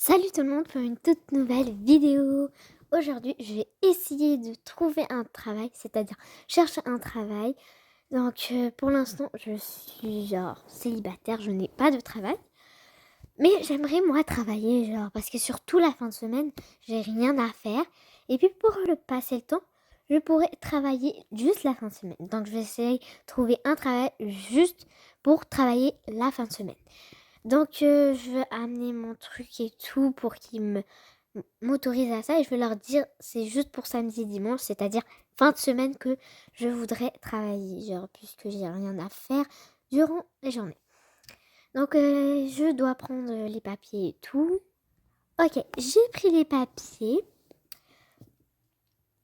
Salut tout le monde pour une toute nouvelle vidéo. Aujourd'hui, je vais essayer de trouver un travail, c'est-à-dire chercher un travail. Donc pour l'instant, je suis célibataire, je n'ai pas de travail. Mais j'aimerais moi travailler parce que surtout la fin de semaine, j'ai rien à faire. Et puis pour le passer le temps, je pourrais travailler juste la fin de semaine. Donc je vais essayer de trouver un travail juste pour travailler la fin de semaine. Donc, je veux amener mon truc et tout pour qu'ils m'autorisent à ça. Et je vais leur dire, c'est juste pour samedi et dimanche, c'est-à-dire fin de semaine que je voudrais travailler, puisque j'ai rien à faire durant les journées. Donc, je dois prendre les papiers et tout. Ok, j'ai pris les papiers.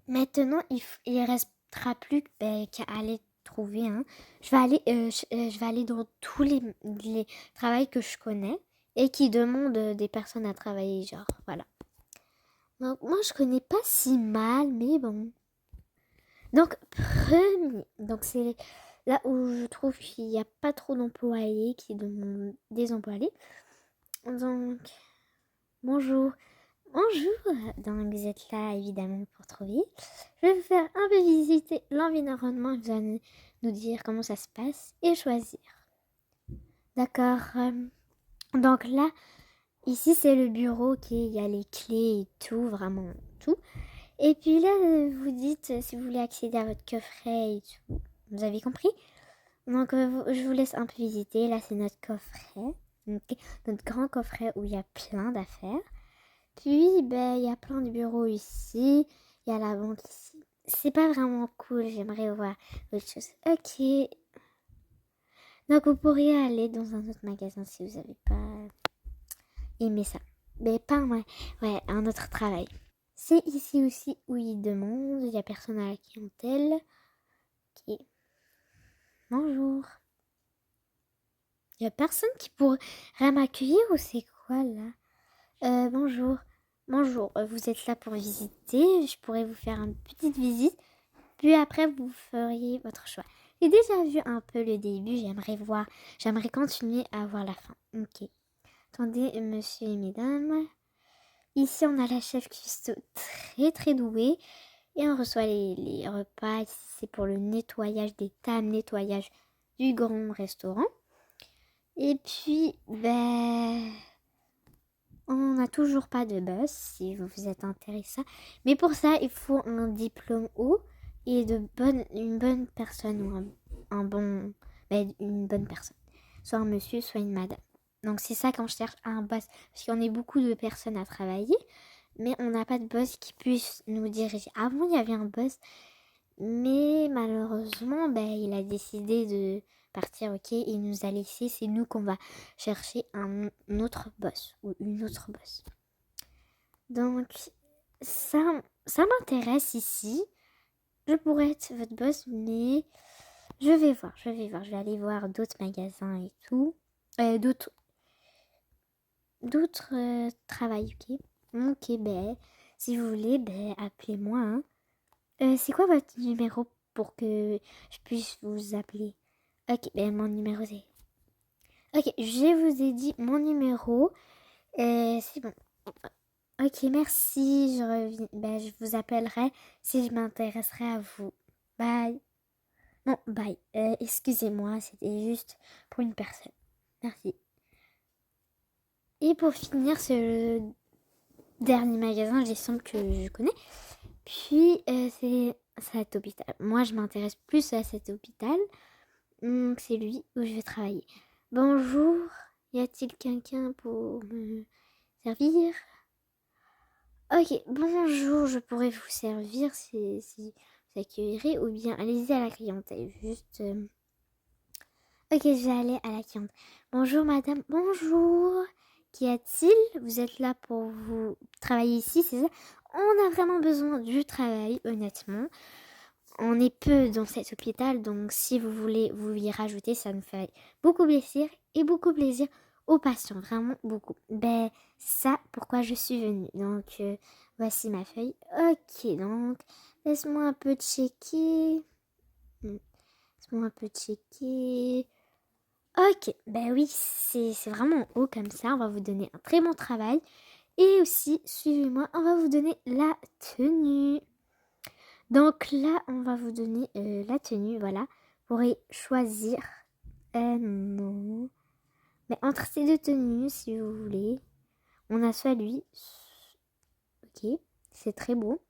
Maintenant, il restera plus qu'à aller trouver un. Je vais aller dans tous les travails que je connais et qui demandent des personnes à travailler, voilà. Donc, moi, je connais pas si mal, mais bon. Donc, premier. Donc, c'est là où je trouve qu'il n'y a pas trop d'employés qui demandent des employés. Donc, bonjour. Bonjour, donc vous êtes là évidemment pour trouver. Je vais vous faire un peu visiter l'environnement, vous allez nous dire comment ça se passe et choisir. D'accord, donc là, ici c'est le bureau, il y a les clés et tout, vraiment tout. Et puis là, vous dites si vous voulez accéder à votre coffret et tout, vous avez compris? Donc je vous laisse un peu visiter, là c'est notre coffret, notre grand coffret où il y a plein d'affaires. Puis, il y a plein de bureaux ici. Il y a la banque ici. C'est pas vraiment cool. J'aimerais voir autre chose. Ok. Donc, vous pourriez aller dans un autre magasin si vous n'avez pas aimé ça. Mais pas un autre travail. C'est ici aussi où ils demandent. Il n'y a personne à la clientèle. Ok. Bonjour. Il n'y a personne qui pourrait m'accueillir ou c'est quoi là? Bonjour. Bonjour, vous êtes là pour visiter. Je pourrais vous faire une petite visite. Puis après, vous feriez votre choix. J'ai déjà vu un peu le début. J'aimerais continuer à voir la fin. Ok. Attendez, monsieur et mesdames. Ici, on a la chef cuistot très très douée. Et on reçoit les repas. Ici, c'est pour le nettoyage des tables, nettoyage du grand restaurant. Et puis, on n'a toujours pas de boss, si vous vous êtes intéressé. Mais pour ça, il faut un diplôme haut et une bonne personne ou une bonne personne. Soit un monsieur, soit une madame. Donc c'est ça quand je cherche un boss. Parce qu'on est beaucoup de personnes à travailler, mais on n'a pas de boss qui puisse nous diriger. Avant, il y avait un boss, mais malheureusement, il a décidé de partir, ok, il nous a laissé, c'est nous qu'on va chercher un autre boss ou une autre boss. Donc, ça m'intéresse ici. Je pourrais être votre boss, mais je vais voir. Je vais aller voir d'autres magasins et tout. D'autres travails, ok. Ok, si vous voulez, appelez-moi, hein. C'est quoi votre numéro pour que je puisse vous appeler? Ok, mon numéro c'est... Ok, je vous ai dit mon numéro. C'est bon. Ok, merci. Je reviens. Je vous appellerai si je m'intéresserai à vous. Bye. Non, bye. Excusez-moi, c'était juste pour une personne. Merci. Et pour finir, c'est le dernier magasin, il semble que je connais. Puis, c'est cet hôpital. Moi, je m'intéresse plus à cet hôpital. Donc, c'est lui où je vais travailler. Bonjour, y a-t-il quelqu'un pour me servir? Ok, bonjour, je pourrais vous servir si vous accueillerez ou bien allez-y à la clientèle. Juste. Ok, je vais aller à la clientèle. Bonjour madame, bonjour. Qu'y a-t-il? Vous êtes là pour vous travailler ici, c'est ça? On a vraiment besoin du travail, honnêtement. On est peu dans cet hôpital, donc si vous voulez vous y rajouter, ça nous fait beaucoup plaisir et beaucoup plaisir aux patients, vraiment beaucoup. Ça, pourquoi je suis venue. Donc, voici ma feuille. Ok, donc, laisse-moi un peu checker. Laisse-moi un peu checker. Ok, oui, c'est vraiment haut comme ça. On va vous donner un très bon travail. Et aussi, suivez-moi, on va vous donner la tenue. Donc là, on va vous donner la tenue, voilà. Vous pourrez choisir. Non. Mais entre ces deux tenues, si vous voulez, on a soit lui. Ok, c'est très beau.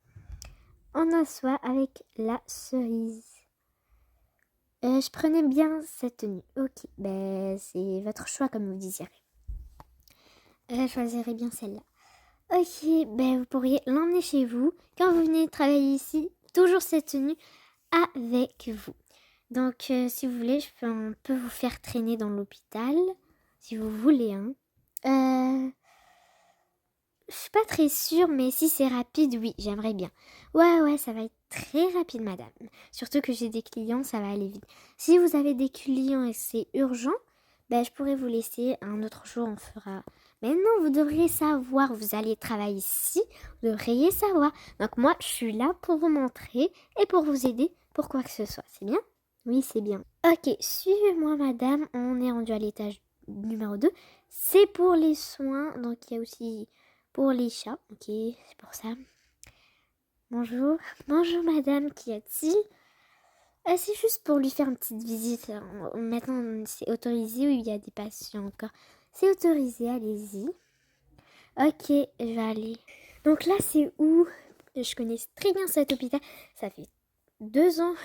On a soit avec la cerise. Je prenais bien cette tenue. Ok, ben c'est votre choix comme vous désirez. Je choisirai bien celle-là. Ok, ben vous pourriez l'emmener chez vous. Quand vous venez travailler ici, toujours cette tenue avec vous. Donc si vous voulez, on peut vous faire traîner dans l'hôpital. Si vous voulez, hein. Je suis pas très sûre, mais si c'est rapide, oui, j'aimerais bien. Ouais, ça va être très rapide, madame. Surtout que j'ai des clients, ça va aller vite. Si vous avez des clients et c'est urgent, ben je pourrais vous laisser un autre jour, on fera. Mais non, vous devriez savoir, vous allez travailler ici, vous devriez savoir. Donc moi, je suis là pour vous montrer et pour vous aider pour quoi que ce soit. C'est bien? Oui, c'est bien. Ok, suivez-moi, madame. On est rendu à l'étage numéro 2. C'est pour les soins, donc il y a aussi pour les chats. Ok, c'est pour ça. Bonjour. Bonjour, madame, qu'y a-t-il? C'est juste pour lui faire une petite visite. Maintenant, c'est autorisé ou il y a des patients encore? C'est autorisé, allez-y. Ok, je vais aller. Donc là, c'est où? Je connais très bien cet hôpital. Ça fait 2 ans.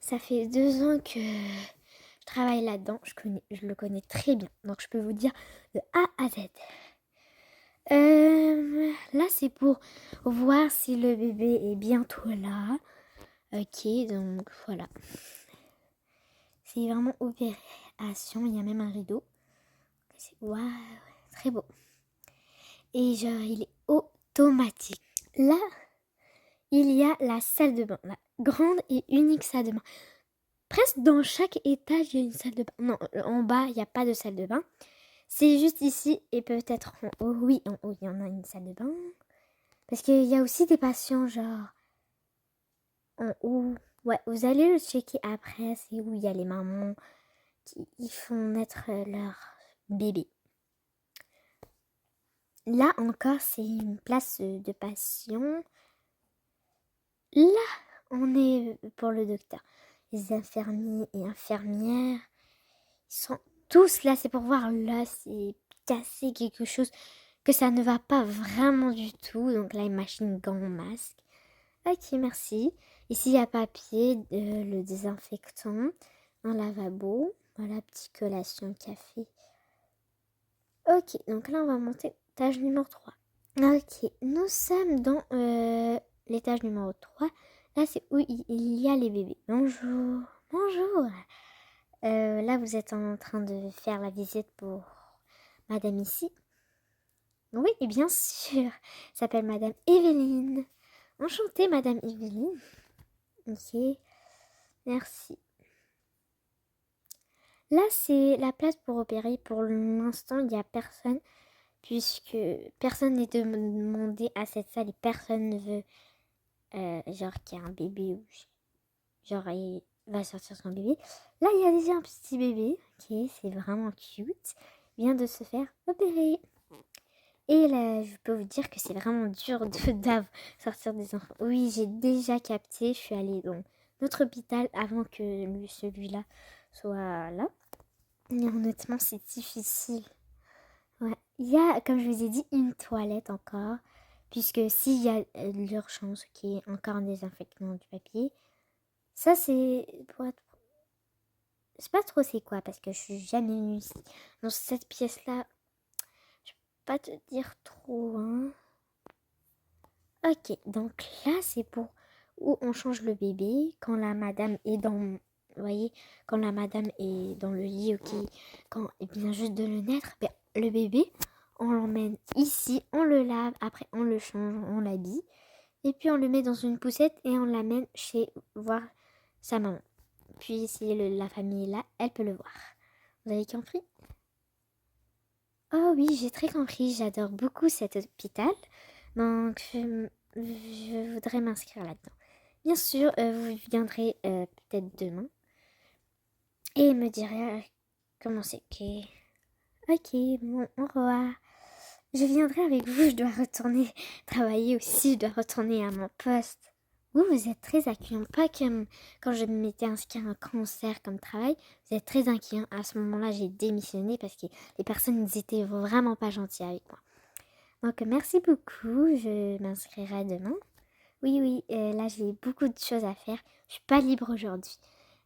Ça fait 2 ans que je travaille là-dedans. Je le connais très bien. Donc je peux vous dire de A à Z. Là, c'est pour voir si le bébé est bientôt là. Ok, donc voilà. C'est vraiment opération. Il y a même un rideau. Waouh, très beau. Et genre, il est automatique. Là, il y a la salle de bain. La grande et unique salle de bain. Presque dans chaque étage, il y a une salle de bain. Non, en bas, il n'y a pas de salle de bain. C'est juste ici et peut-être en haut. Oui, en haut, il y en a une salle de bain. Parce qu'il y a aussi des patients, genre, en haut. Ouais, vous allez le checker après. C'est où il y a les mamans qui font naître leur bébé. Là encore, c'est une place de patient. Là, on est pour le docteur. Les infirmiers et infirmières, ils sont tous là. C'est pour voir là, c'est cassé quelque chose, que ça ne va pas vraiment du tout. Donc là, une machine, gants, masque. Ok, merci. Ici, il y a papier, le désinfectant, un lavabo. Voilà, petite collation café. Ok, donc là, on va monter étage numéro 3. Ok, nous sommes dans l'étage numéro 3. Là, c'est où il y a les bébés. Bonjour. Bonjour. Là, vous êtes en train de faire la visite pour madame ici. Oui, et bien sûr. S'appelle madame Evelyne. Enchantée, madame Evelyne. Ok, merci. Là, c'est la place pour opérer. Pour l'instant, il n'y a personne, puisque personne n'est demandé à cette salle et personne ne veut, genre, qu'il y a un bébé ou genre, il va sortir son bébé. Là, il y a déjà un petit bébé. Ok, c'est vraiment cute. Il vient de se faire opérer. Et là, je peux vous dire que c'est vraiment dur de sortir des enfants. Oui, j'ai déjà capté. Je suis allée dans notre hôpital avant que celui-là soit là. Mais honnêtement, c'est difficile. Ouais. Il y a, comme je vous ai dit, une toilette encore. Puisque s'il y a l'urgence qui est encore un désinfectant du papier, ça c'est pour être... Je sais pas trop c'est quoi parce que je suis jamais venue ici. Dans cette pièce-là, je peux pas te dire trop, hein. Ok, donc là c'est pour où on change le bébé quand la madame est dans... Vous voyez, quand la madame est dans le lit, ok, quand il vient juste de le naître, ben, le bébé, on l'emmène ici, on le lave, après on le change, on l'habille, et puis on le met dans une poussette et on l'amène chez voir sa maman. Puis si la famille est là, elle peut le voir. Vous avez compris? Oh oui, j'ai très compris, j'adore beaucoup cet hôpital, donc je voudrais m'inscrire là-dedans. Bien sûr, vous viendrez peut-être demain et me direz comment c'est que... Ok, bon, au revoir. Je viendrai avec vous, je dois retourner travailler aussi, je dois retourner à mon poste. Vous êtes très accueillant, pas comme quand je m'étais inscrit à un concert comme travail, vous êtes très accueillant. À ce moment-là, j'ai démissionné parce que les personnes étaient vraiment pas gentilles avec moi. Donc merci beaucoup, je m'inscrirai demain. Oui, oui, là j'ai beaucoup de choses à faire, je suis pas libre aujourd'hui.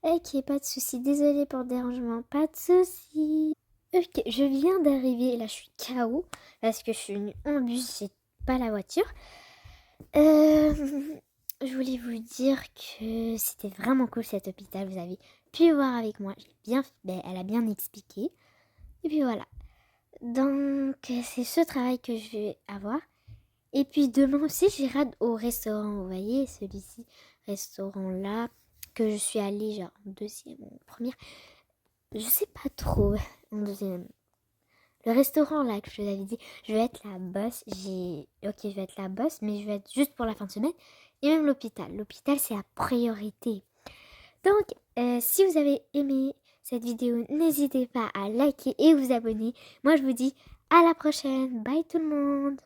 Ok, pas de souci, désolée pour le dérangement, pas de souci. Ok, je viens d'arriver et là je suis KO parce que je suis venue en bus, j'ai pas la voiture. Je voulais vous dire que c'était vraiment cool cet hôpital, vous avez pu voir avec moi, elle a bien expliqué. Et puis voilà, donc c'est ce travail que je vais avoir. Et puis demain aussi j'irai au restaurant, vous voyez celui-ci, restaurant là, que je suis allée genre en deuxième ou en première, je sais pas trop, en deuxième. Le restaurant là que je vous avais dit, je vais être la boss. Ok, je vais être la boss, mais je vais être juste pour la fin de semaine. Et même l'hôpital. L'hôpital, c'est la priorité. Donc, si vous avez aimé cette vidéo, n'hésitez pas à liker et vous abonner. Moi, je vous dis à la prochaine. Bye tout le monde.